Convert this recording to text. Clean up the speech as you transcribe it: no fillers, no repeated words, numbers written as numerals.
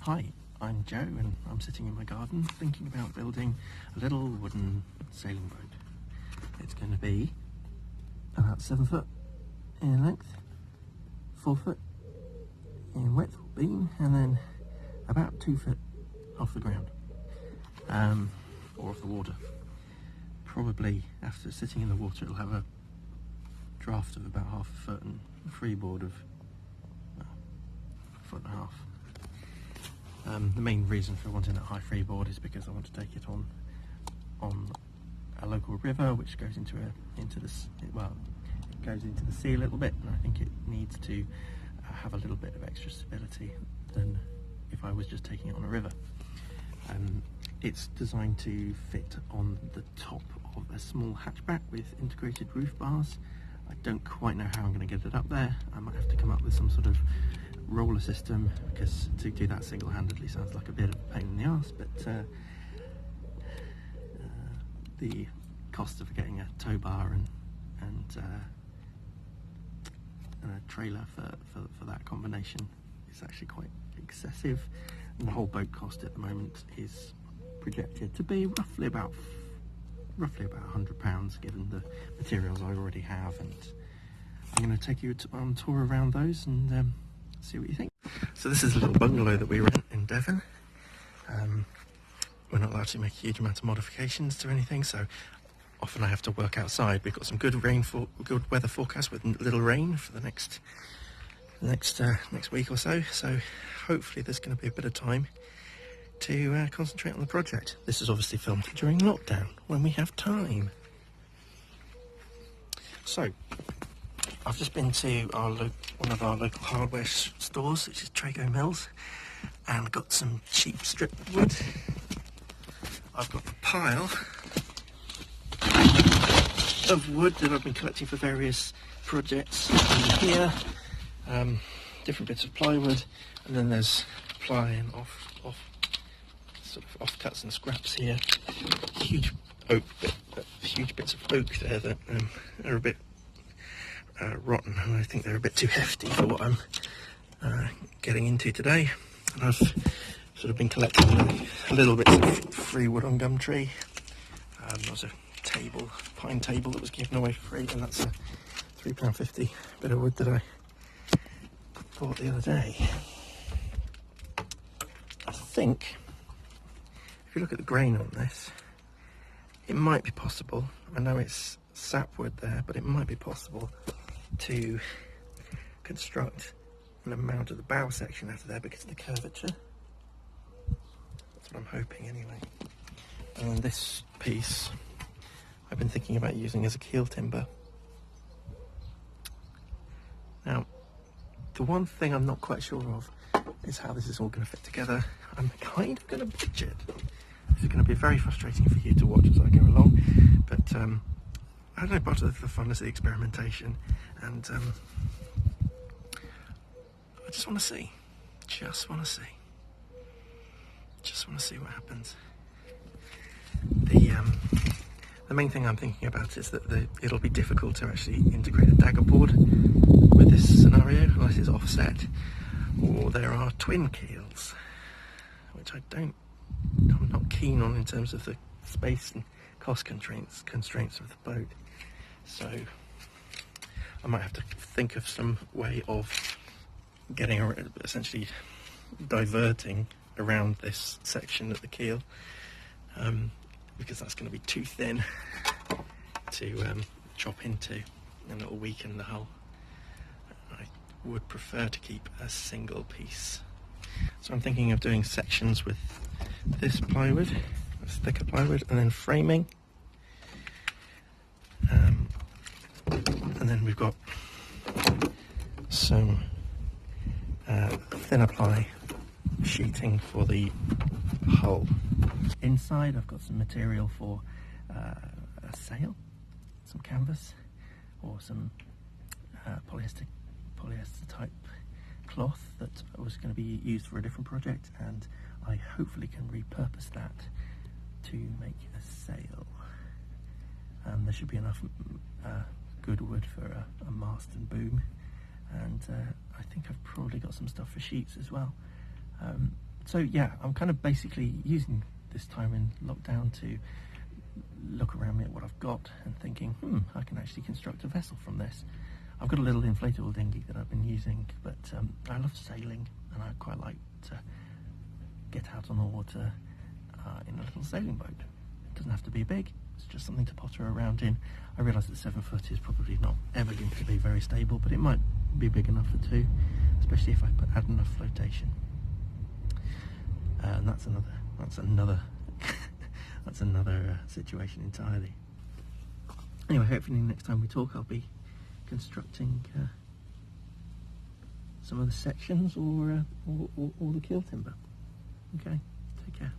Hi, I'm Joe and I'm sitting in my garden thinking about building a little wooden sailing boat. It's going to be about 7 foot in length, 4 foot in width or beam, and then about 2 foot off the ground, or off the water. Probably after sitting in the water it'll have a draft of about 1/2 foot and a freeboard of 1.5 foot. The main reason for wanting that high freeboard is because I want to take it on a local river, which goes into the sea a little bit, and I think it needs to have a little bit of extra stability than if I was just taking it on a river. It's designed to fit on the top of a small hatchback with integrated roof bars. I don't quite know how I'm going to get it up there. I might have to come up with some sort of roller system, because to do that single-handedly sounds like a bit of a pain in the arse, but the cost of getting a tow bar and a trailer for that combination is actually quite excessive, and the whole boat cost at the moment is projected to be roughly about £100, given the materials I already have. And I'm going to take you on a tour around those and see what you think. So this is a little bungalow that we rent in Devon. We're not allowed to make a huge amount of modifications to anything, so often I have to work outside. We've got some good weather forecast with little rain for the next week or so. So hopefully there's going to be a bit of time to concentrate on the project. This is obviously filmed during lockdown when we have time. So I've just been to one of our local hardware stores, which is Trago Mills, and got some cheap strip wood. I've got a pile of wood that I've been collecting for various projects in here, different bits of plywood, and then there's ply and offcuts and scraps here. Huge bits of oak there that are a bit rotten, and I think they're a bit too hefty for what I'm getting into today. And I've sort of been collecting little bits of free wood on Gumtree. There was a pine table that was given away for free, and that's a £3.50 bit of wood that I bought the other day. I think if you look at the grain on this, it might be possible, I know it's sapwood there, but it might be possible to construct an amount of the bow section out of there because of the curvature. That's what I'm hoping anyway. And this piece I've been thinking about using as a keel timber. Now, the one thing I'm not quite sure of is how this is all going to fit together. I'm kind of going to budget. This is going to be very frustrating for you to watch as I go along, but I don't know, part of the fun is the experimentation, and I just want to see what happens. The main thing I'm thinking about is that it'll be difficult to actually integrate a dagger board with this scenario unless it's offset, or there are twin keels, which I'm not keen on in terms of the space and cost constraints of the boat. So I might have to think of some way of essentially diverting around this section at the keel, because that's going to be too thin to chop into, and it will weaken the hull. I would prefer to keep a single piece. So I'm thinking of doing sections with this plywood, this thicker plywood, and then framing. And then we've got some thinner ply sheeting for the hull. Inside I've got some material for a sail, some canvas, or some polyester type cloth that was going to be used for a different project, and I hopefully can repurpose that to make a sail. There should be enough good wood for a mast and boom, and I think I've probably got some stuff for sheets as well. So yeah, I'm kind of basically using this time in lockdown to look around me at what I've got and thinking, I can actually construct a vessel from this. I've got a little inflatable dinghy that I've been using, but I love sailing and I quite like to get out on the water in a little sailing boat. It doesn't have to be big, it's just something to potter around in. I realise that 7 foot is probably not ever going to be very stable, but it might be big enough for 2, especially if I add enough flotation. And that's another situation entirely. Anyway, hopefully next time we talk I'll be constructing some of the sections or the keel timber. Okay, take care.